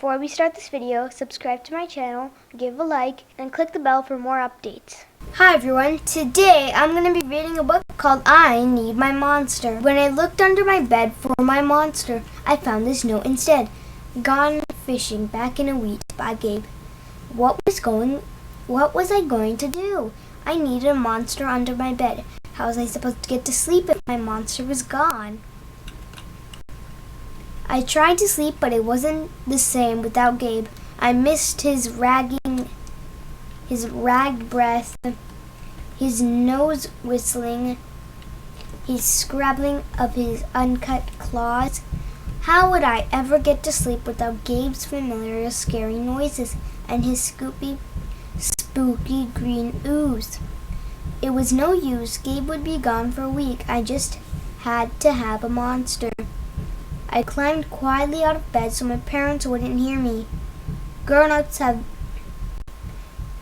Before we start this video, subscribe to my channel, give a like, and click the bell for more updates. Hi everyone, today I'm going to be reading a book called I Need My Monster. When I looked under my bed for my monster, I found this note instead. Gone fishing back in a week by Gabe. What was I going to do? I needed a monster under my bed. How was I supposed to get to sleep if my monster was gone? I tried to sleep, but it wasn't the same without Gabe. I missed his ragged breath, his nose whistling, his scrabbling of his uncut claws. How would I ever get to sleep without Gabe's familiar scary noises and his spooky green ooze? It was no use. Gabe would be gone for a week. I just had to have a monster. I climbed quietly out of bed so my parents wouldn't hear me. Grown-ups have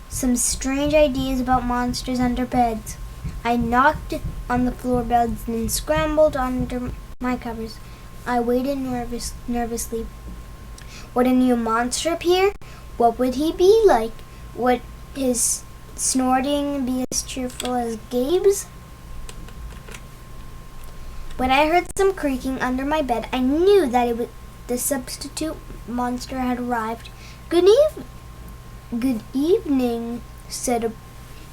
some strange ideas about monsters under beds. I knocked on the floor beds and scrambled under my covers. I waited nervously. Would a new monster appear? What would he be like? Would his snorting be as cheerful as Gabe's? When I heard some creaking under my bed, I knew that the substitute monster had arrived. Good evening, said a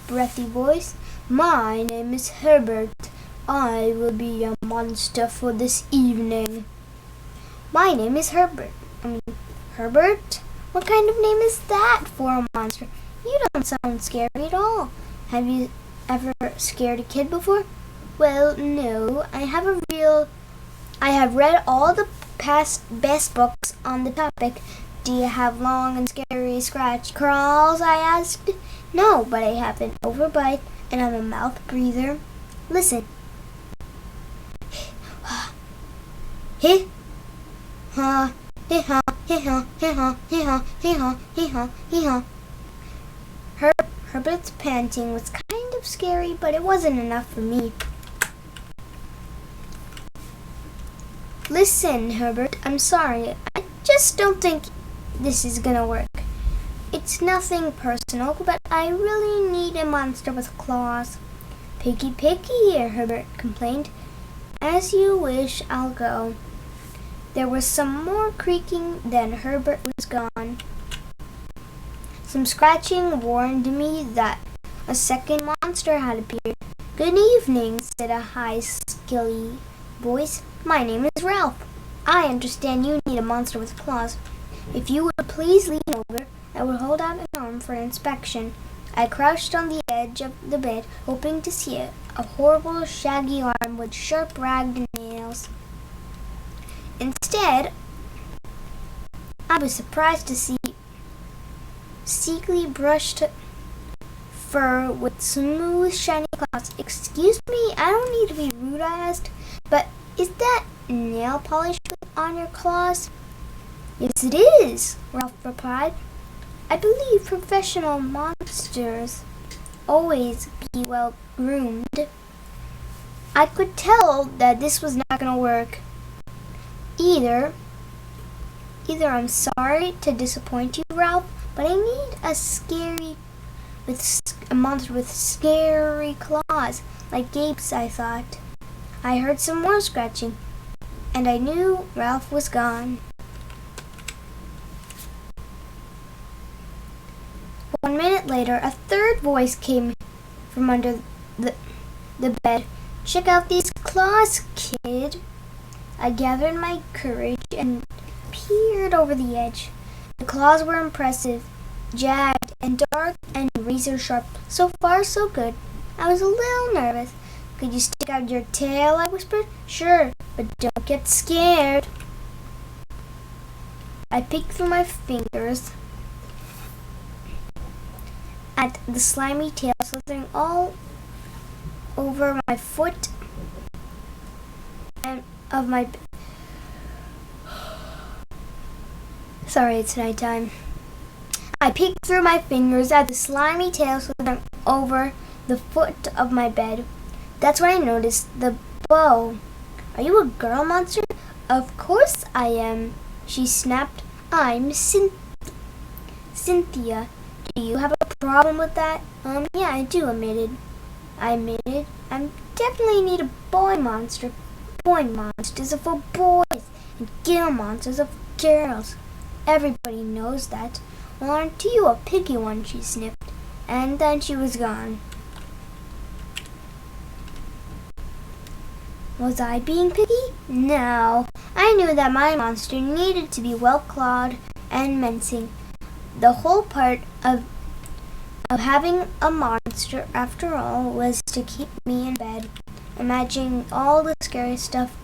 breathy voice. My name is Herbert. I will be your monster for this evening. My name is Herbert. Herbert? What kind of name is that for a monster? You don't sound scary at all. Have you ever scared a kid before? Well, no. I have read all the best books on the topic. Do you have long and scary scratch crawls? I asked. No, but I have an overbite and I'm a mouth breather. Listen. Heh ha heh ha heh ha heh ha heh ha heh ha heh ha heh ha. Herbert's panting was kind of scary, but it wasn't enough for me. Listen, Herbert, I'm sorry. I just don't think this is gonna work. It's nothing personal, but I really need a monster with claws. Picky here, Herbert complained. As you wish, I'll go. There was some more creaking, then Herbert was gone. Some scratching warned me that a second monster had appeared. Good evening, said a high, skilly voice. My name is Ralph. I understand you need a monster with claws. If you would please lean over, I will hold out an arm for inspection. I crouched on the edge of the bed, hoping to see a horrible, shaggy arm with sharp, ragged nails. Instead, I was surprised to see sleekly brushed fur with smooth, shiny claws. Excuse me, I don't need to be rude, I asked, but is that nail polish on your claws? Yes, it is, Ralph replied. I believe professional monsters always be well groomed. I could tell that this was not going to work. Either I'm sorry to disappoint you, Ralph, but I need a monster with scary claws, like Gabe's, I thought. I heard some more scratching, and I knew Ralph was gone. 1 minute later, a third voice came from under the bed. Check out these claws, kid. I gathered my courage and peered over the edge. The claws were impressive, jagged and dark and razor sharp. So far, so good. I was a little nervous. Could you stick out your tail? I whispered. Sure, but don't get scared. I peeked through my fingers at the slimy tail slithering all over my foot and of my... Sorry, it's nighttime. I peeked through my fingers at the slimy tail slithering over the foot of my bed. That's when I noticed the bow. Are you a girl monster? Of course I am, she snapped. I'm Cynthia. Do you have a problem with that? Yeah, I do, I admitted. I definitely need a boy monster. Boy monsters are for boys, and girl monsters are for girls. Everybody knows that. Well, aren't you a piggy one? She sniffed, and then she was gone. Was I being picky? No. I knew that my monster needed to be well-clawed and menacing. The whole part of having a monster, after all, was to keep me in bed, imagining all the scary stuff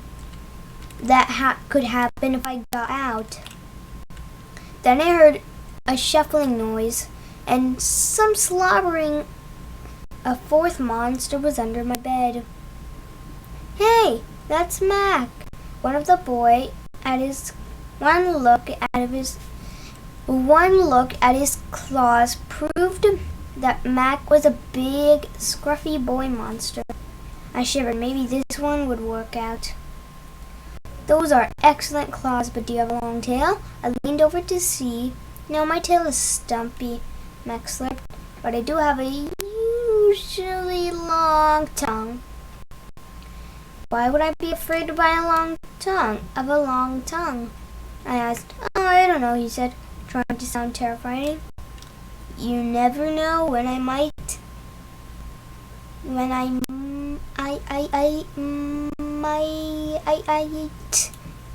that could happen if I got out. Then I heard a shuffling noise and some slobbering. A fourth monster was under my bed. Hey, that's Mac. One look at his claws proved that Mac was a big, scruffy boy monster. I shivered. Maybe this one would work out. Those are excellent claws, but do you have a long tail? I leaned over to see. No, my tail is stumpy, Mac slipped, but I do have a usually long tongue. Why would I be afraid of a long tongue? I asked. Oh, I don't know, he said, trying to sound terrifying. You never know when I might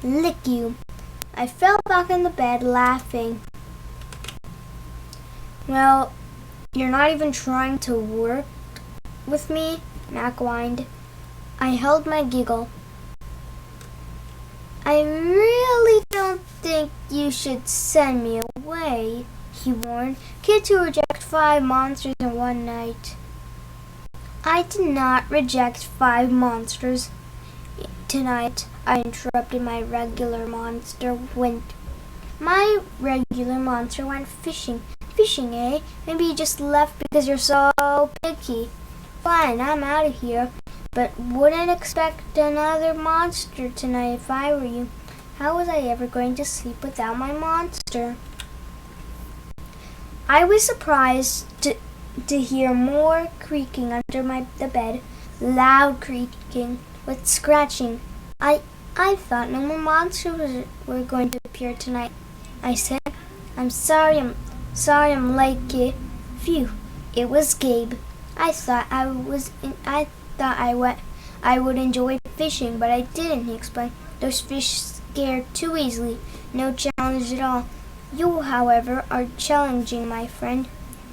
lick you. I fell back in the bed laughing. Well, you're not even trying to work with me, Mac whined. I held my giggle. I really don't think you should send me away, he warned. Kids who reject 5 monsters in one night. I did not reject 5 monsters tonight, I interrupted. My regular monster went fishing. Fishing, eh? Maybe you just left because you're so picky. Fine, I'm out of here. But wouldn't expect another monster tonight if I were you. How was I ever going to sleep without my monster? I was surprised to hear more creaking under the bed. Loud creaking with scratching. I thought no more monsters were going to appear tonight. I said, I'm sorry I'm late. Phew, it was Gabe. I thought I would enjoy fishing, but I didn't, he explained. Those fish scare too easily. No challenge at all. You, however, are challenging, my friend.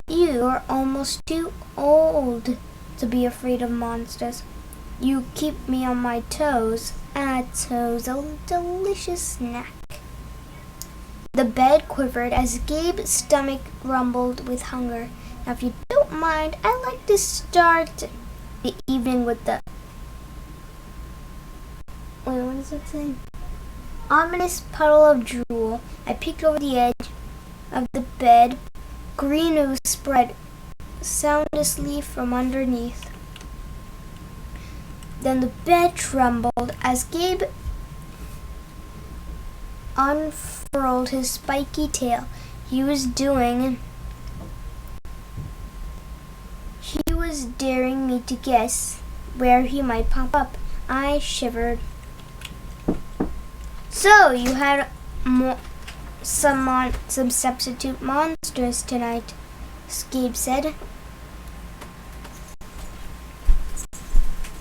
You are almost too old to be afraid of monsters. You keep me on my toes. Toes, a delicious snack. The bed quivered as Gabe's stomach rumbled with hunger. Now, if you don't mind, I'd like to start the evening with the... Wait, what does it say? Ominous puddle of drool. I peeked over the edge of the bed. Green ooze spread soundlessly from underneath. Then the bed trembled as Gabe unfurled his spiky tail. He was daring me to guess where he might pop up. I shivered. So, you had some substitute monsters tonight, Gabe said,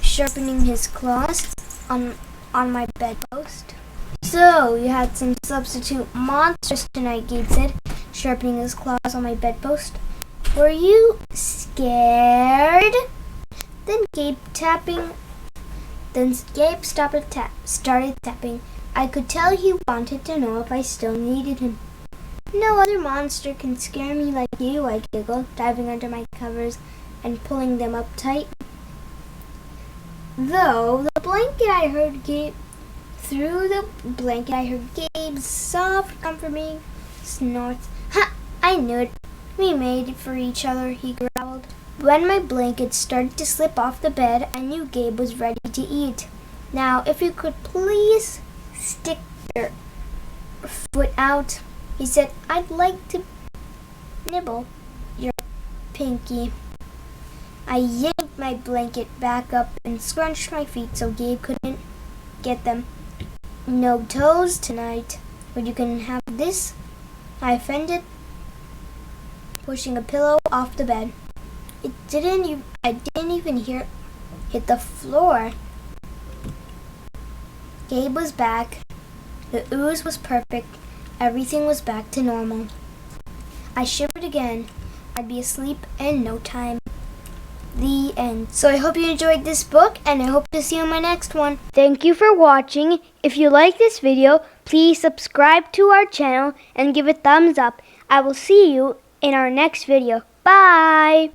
sharpening his claws on my bedpost. So, you had some substitute monsters tonight, Gabe said, sharpening his claws on my bedpost. Were you scared? Then Gabe started tapping. I could tell he wanted to know if I still needed him. No other monster can scare me like you, I giggled, diving under my covers and pulling them up tight. Through the blanket I heard Gabe's soft, comforting snorts. Ha! I knew it. We made it for each other, he growled. When my blanket started to slip off the bed, I knew Gabe was ready to eat. Now, if you could please stick your foot out, He said, "I'd like to nibble your pinky." I yanked my blanket back up and scrunched my feet so Gabe couldn't get them. "No toes tonight, but you can have this," I offended, pushing a pillow off the bed. I didn't even hear it hit the floor. Gabe was back. The ooze was perfect. Everything was back to normal. I shivered again. I'd be asleep in no time. The end. So I hope you enjoyed this book, and I hope to see you in my next one. Thank you for watching. If you like this video, please subscribe to our channel and give a thumbs up. I will see you in our next video. Bye!